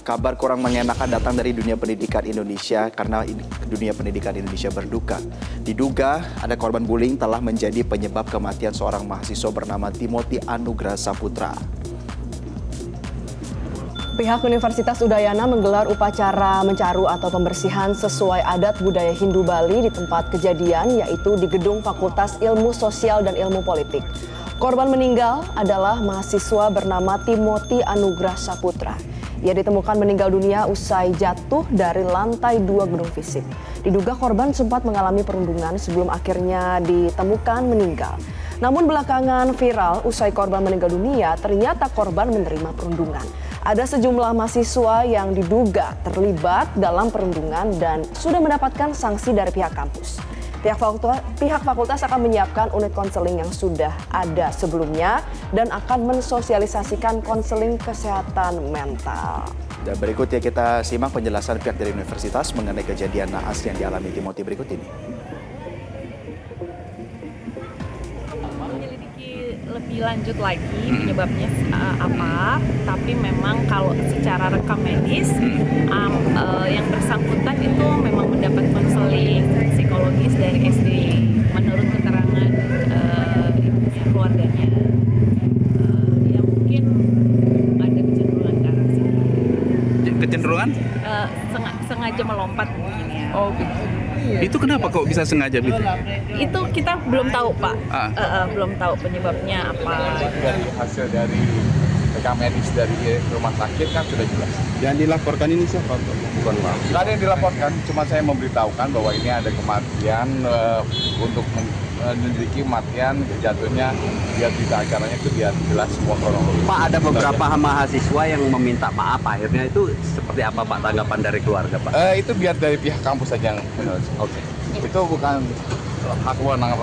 kabar kurang mengenakan datang dari dunia pendidikan Indonesia karena dunia pendidikan Indonesia berduka. Diduga ada korban bullying telah menjadi penyebab kematian seorang mahasiswa bernama Timothy Anugrah Saputra. Pihak Universitas Udayana menggelar upacara mencaru atau pembersihan sesuai adat budaya Hindu Bali di tempat kejadian, yaitu di Gedung Fakultas Ilmu Sosial dan Ilmu Politik. Korban meninggal adalah mahasiswa bernama Timothy Anugrah Saputra. Ia ditemukan meninggal dunia usai jatuh dari lantai 2 gedung fisik. Diduga korban sempat mengalami perundungan sebelum akhirnya ditemukan meninggal. Namun belakangan viral usai korban meninggal dunia, ternyata korban menerima perundungan. Ada sejumlah mahasiswa yang diduga terlibat dalam perundungan dan sudah mendapatkan sanksi dari pihak kampus. Pihak fakultas akan menyiapkan unit konseling yang sudah ada sebelumnya dan akan mensosialisasikan konseling kesehatan mental. Dan berikutnya kita simak penjelasan pihak dari universitas mengenai kejadian naas yang dialami Timothy berikut ini. Lebih lanjut lagi penyebabnya apa, tapi memang kalau secara rekam medis yang bersangkutan itu memang mendapat konseling psikologis dari SD menurut keterangan keluarganya. Ya mungkin ada kecenderungan ke arah situ. Kecenderungan? Sengaja melompat mungkin ya. Oh gitu. Itu kenapa kok bisa sengaja gitu? Itu kita belum tahu Pak, belum tahu penyebabnya apa. Dari hasil dari rekam medis dari rumah sakit kan sudah jelas. Yang dilaporkan ini siapa? Bukan Pak. Tidak ada yang dilaporkan, cuma saya memberitahukan bahwa ini ada kematian untuk menyelidiki kematian jatuhnya biar tidak acaranya itu biar jelas semua kronologi. Pak, ada beberapa mahasiswa yang meminta maaf, akhirnya itu seperti apa Pak tanggapan dari keluarga Pak? Itu biar dari pihak kampus saja yang Oke. Itu bukan hak wewenang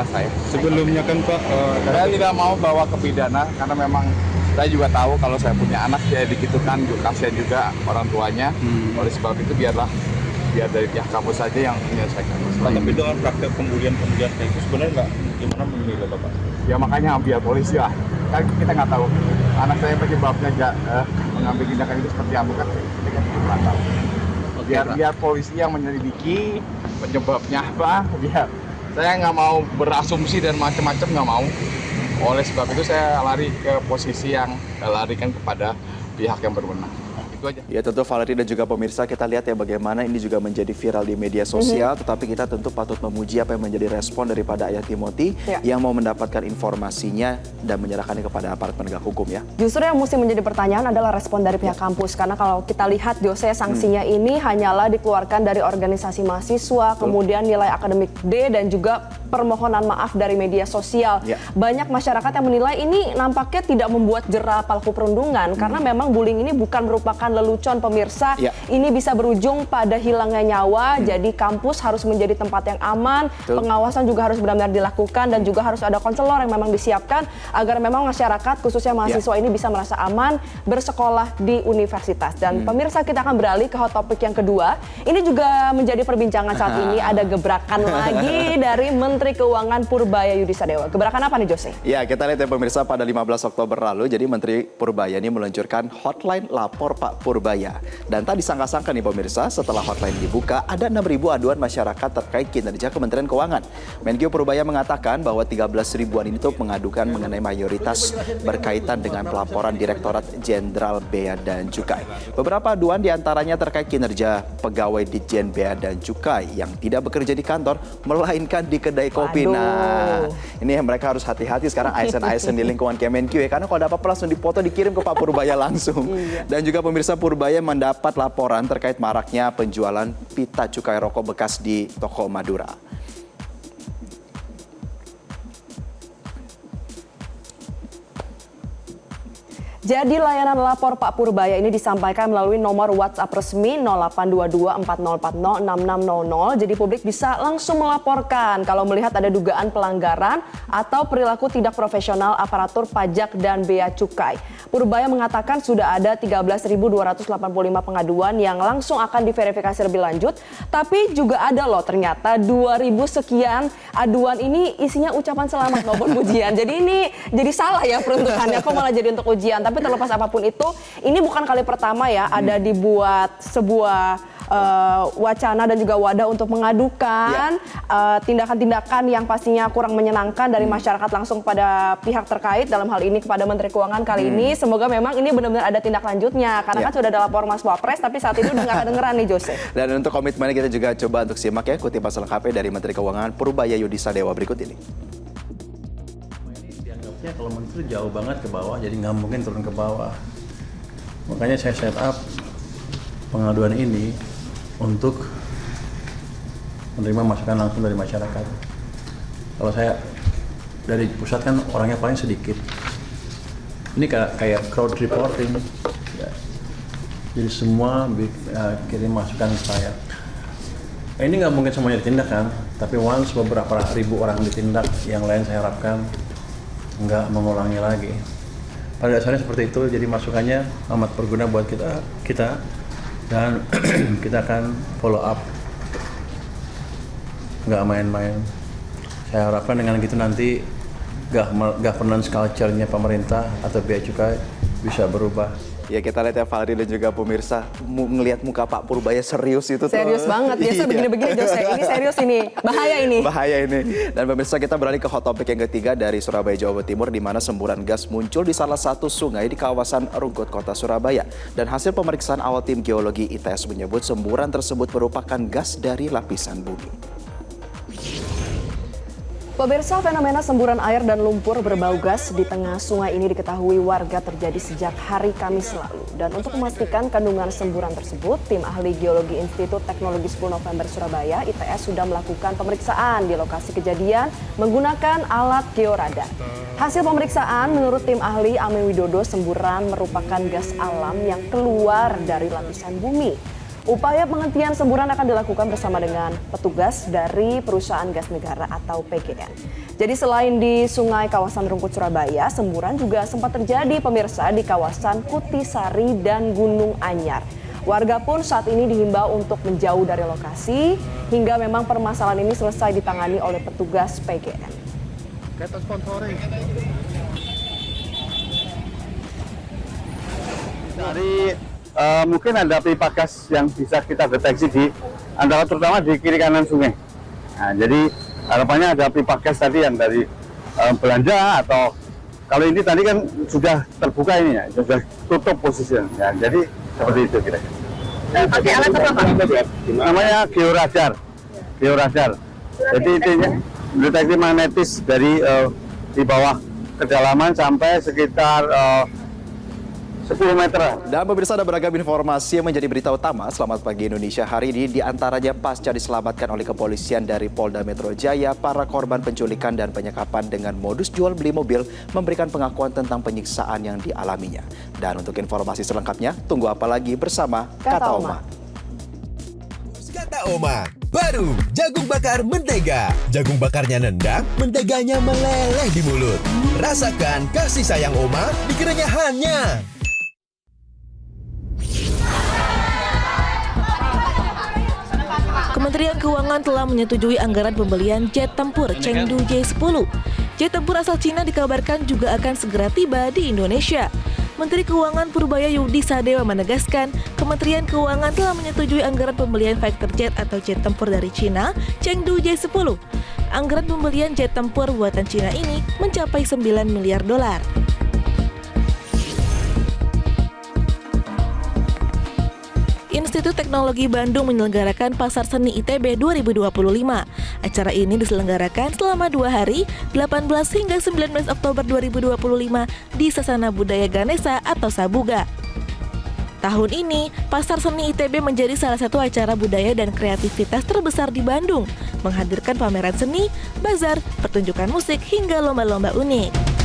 saya. Sebelumnya kan Pak, Saya tidak mau bawa ke pidana karena memang saya juga tahu kalau saya punya anak saya digitukan juga kasihan juga orang tuanya. Oleh sebab itu biar dari pihak kampus saja yang menyelesaikan. tapi dengan praktek pembulian kayak itu sebenarnya nggak gimana menilai Bapak? Ya makanya biar polisi lah. Kan kita nggak tahu anak saya penyebabnya mengambil tindakan itu seperti apa kan kita kan nggak tahu. Biar polisi yang menyelidiki penyebabnya apa. Biar saya nggak mau berasumsi dan macam-macam nggak mau. Oleh sebab itu saya lari ke posisi yang larikan kepada pihak yang berwenang. Itu aja. Ya tentu Valerie dan juga pemirsa kita lihat ya bagaimana ini juga menjadi viral di media sosial. Tetapi kita tentu patut memuji apa yang menjadi respon daripada ayah Timothy yang mau mendapatkan informasinya dan menyerahkannya kepada aparat penegak hukum ya. Justru yang mesti menjadi pertanyaan adalah respon dari pihak kampus. Karena kalau kita lihat Jose sanksinya ini hanyalah dikeluarkan dari organisasi mahasiswa, kemudian nilai akademik D dan juga permohonan maaf dari media sosial. Banyak masyarakat yang menilai ini nampaknya tidak membuat jera pelaku perundungan karena memang bullying ini bukan merupakan lelucon pemirsa. Ini bisa berujung pada hilangnya nyawa. Jadi kampus harus menjadi tempat yang aman. Pengawasan juga harus benar-benar dilakukan dan juga harus ada konselor yang memang disiapkan agar memang masyarakat khususnya mahasiswa ini bisa merasa aman bersekolah di universitas. Dan pemirsa kita akan beralih ke hot topic yang kedua. Ini juga menjadi perbincangan saat ini. Ada gebrakan lagi dari Menteri Keuangan Purbaya Yudisadewa. Gebrakan apa nih Jose? Ya kita lihat ya pemirsa pada 15 Oktober lalu. Jadi Menteri Purbaya ini meluncurkan hotline lapor Pak Purbaya. Dan tak disangka-sangka nih pemirsa, setelah hotline dibuka, ada 6.000 aduan masyarakat terkait kinerja Kementerian Keuangan. Menkyu Purbaya mengatakan bahwa 13 ribuan ini tuh mengadukan mengenai mayoritas berkaitan dengan pelaporan Direktorat Jenderal Bea dan Cukai. Beberapa aduan diantaranya terkait kinerja pegawai Ditjen Bea dan Cukai yang tidak bekerja di kantor, melainkan di kedai kopi. Nah, ini mereka harus hati-hati sekarang ASN-ASN di lingkungan Kemenkyu ya, karena kalau ada apa-apa langsung dipoto dikirim ke Pak Purbaya langsung. Dan juga pemirsa Purbaya mendapat laporan terkait maraknya penjualan pita cukai rokok bekas di toko Madura. Jadi layanan lapor Pak Purbaya ini disampaikan melalui nomor WhatsApp resmi 082240406600. Jadi publik bisa langsung melaporkan kalau melihat ada dugaan pelanggaran atau perilaku tidak profesional aparatur pajak dan bea cukai. Purbaya mengatakan sudah ada 13.285 pengaduan yang langsung akan diverifikasi lebih lanjut. Tapi juga ada loh ternyata 2.000 sekian aduan ini isinya ucapan selamat maupun pujian. Jadi ini jadi salah ya peruntukannya, kok malah jadi untuk ujian. Tapi terlepas apapun itu, ini bukan kali pertama ya ada dibuat sebuah wacana dan juga wadah untuk mengadukan tindakan-tindakan yang pastinya kurang menyenangkan dari masyarakat langsung pada pihak terkait, dalam hal ini kepada Menteri Keuangan kali ini. Semoga memang ini benar-benar ada tindak lanjutnya, karena kan sudah ada lapor Mas Wapres, tapi saat ini udah nggak kedengeran nih Jose. Dan untuk komitmennya kita juga coba untuk simak ya kutipan selengkapnya dari Menteri Keuangan Purbaya Yudi Sadewa berikut ini. Ini dianggapnya kalau menteri jauh banget ke bawah, jadi nggak mungkin turun ke bawah. Makanya saya set up pengaduan ini untuk menerima masukan langsung dari masyarakat. Kalau saya dari pusat kan orangnya paling sedikit. Ini kayak crowd reporting. Ya. Jadi semua kirim masukan ke saya. Ini nggak mungkin semuanya ditindak kan, tapi once beberapa ribu orang ditindak, yang lain saya harapkan nggak mengulangi lagi. Pada dasarnya seperti itu, jadi masukannya amat berguna buat kita dan kita akan follow up, nggak main-main. Saya harapkan dengan gitu nanti governance culture-nya pemerintah atau bea cukai bisa berubah. Ya kita lihat ya Valdi dan juga pemirsa, ngelihat muka Pak Purbaya serius itu tuh. Serius banget, biasa begini-begini Jose, ini serius ini, bahaya ini. Bahaya ini. Dan pemirsa kita beralih ke hot topic yang ketiga dari Surabaya, Jawa Timur, di mana semburan gas muncul di salah satu sungai di kawasan Rungkut, Kota Surabaya. Dan hasil pemeriksaan awal tim geologi ITS menyebut semburan tersebut merupakan gas dari lapisan bumi. Pemirsa, fenomena semburan air dan lumpur berbau gas di tengah sungai ini diketahui warga terjadi sejak hari Kamis lalu. Dan untuk memastikan kandungan semburan tersebut, tim ahli geologi Institut Teknologi 10 November Surabaya ITS sudah melakukan pemeriksaan di lokasi kejadian menggunakan alat georadar. Hasil pemeriksaan menurut tim ahli Ame Widodo, semburan merupakan gas alam yang keluar dari lapisan bumi. Upaya penghentian semburan akan dilakukan bersama dengan petugas dari perusahaan gas negara atau PGN. Jadi selain di sungai kawasan Rungkut Surabaya, semburan juga sempat terjadi pemirsa di kawasan Kutisari dan Gunung Anyar. Warga pun saat ini dihimbau untuk menjauh dari lokasi hingga memang permasalahan ini selesai ditangani oleh petugas PGN. Mungkin ada pipa gas yang bisa kita deteksi di antara terutama di kiri kanan sungai. Nah, jadi harapannya ada pipa gas tadi yang dari belanja atau kalau ini tadi kan sudah terbuka ini ya, sudah tutup posisinya. Ya, jadi seperti itu kira-kira. Pakai alat apa Pak? Namanya georadar. Georadar. Jadi intinya deteksi magnetis dari di bawah kedalaman sampai sekitar 10 meter. Dan pemirsa, ada beragam informasi yang menjadi berita utama Selamat Pagi Indonesia hari ini. Di antaranya pasca diselamatkan oleh kepolisian dari Polda Metro Jaya, para korban penculikan dan penyekapan dengan modus jual beli mobil memberikan pengakuan tentang penyiksaan yang dialaminya. Dan untuk informasi selengkapnya, tunggu apa lagi bersama Kata Oma. Kata Oma, baru jagung bakar mentega. Jagung bakarnya nendang, menteganya meleleh di mulut. Rasakan kasih sayang Oma di kerenyahannya. Kementerian Keuangan telah menyetujui anggaran pembelian jet tempur Chengdu J-10. Jet tempur asal Cina dikabarkan juga akan segera tiba di Indonesia. Menteri Keuangan Purbaya Yudi Sadewa menegaskan, Kementerian Keuangan telah menyetujui anggaran pembelian fighter jet atau jet tempur dari Cina, Chengdu J-10. Anggaran pembelian jet tempur buatan Cina ini mencapai 9 miliar dolar. Institut Teknologi Bandung menyelenggarakan Pasar Seni ITB 2025. Acara ini diselenggarakan selama 2 hari, 18 hingga 19 Oktober 2025 di Sasana Budaya Ganesa atau Sabuga. Tahun ini, Pasar Seni ITB menjadi salah satu acara budaya dan kreativitas terbesar di Bandung, menghadirkan pameran seni, bazar, pertunjukan musik, hingga lomba-lomba unik.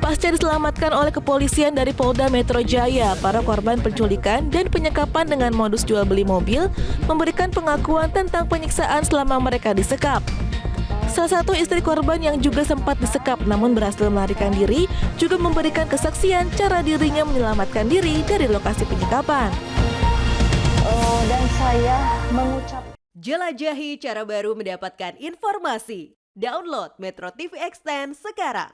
Pasca diselamatkan oleh kepolisian dari Polda Metro Jaya, para korban penculikan dan penyekapan dengan modus jual beli mobil memberikan pengakuan tentang penyiksaan selama mereka disekap. Salah satu istri korban yang juga sempat disekap namun berhasil melarikan diri juga memberikan kesaksian cara dirinya menyelamatkan diri dari lokasi penyekapan. Dan saya mengucap jelajahi cara baru mendapatkan informasi Download Metro TV Extend sekarang.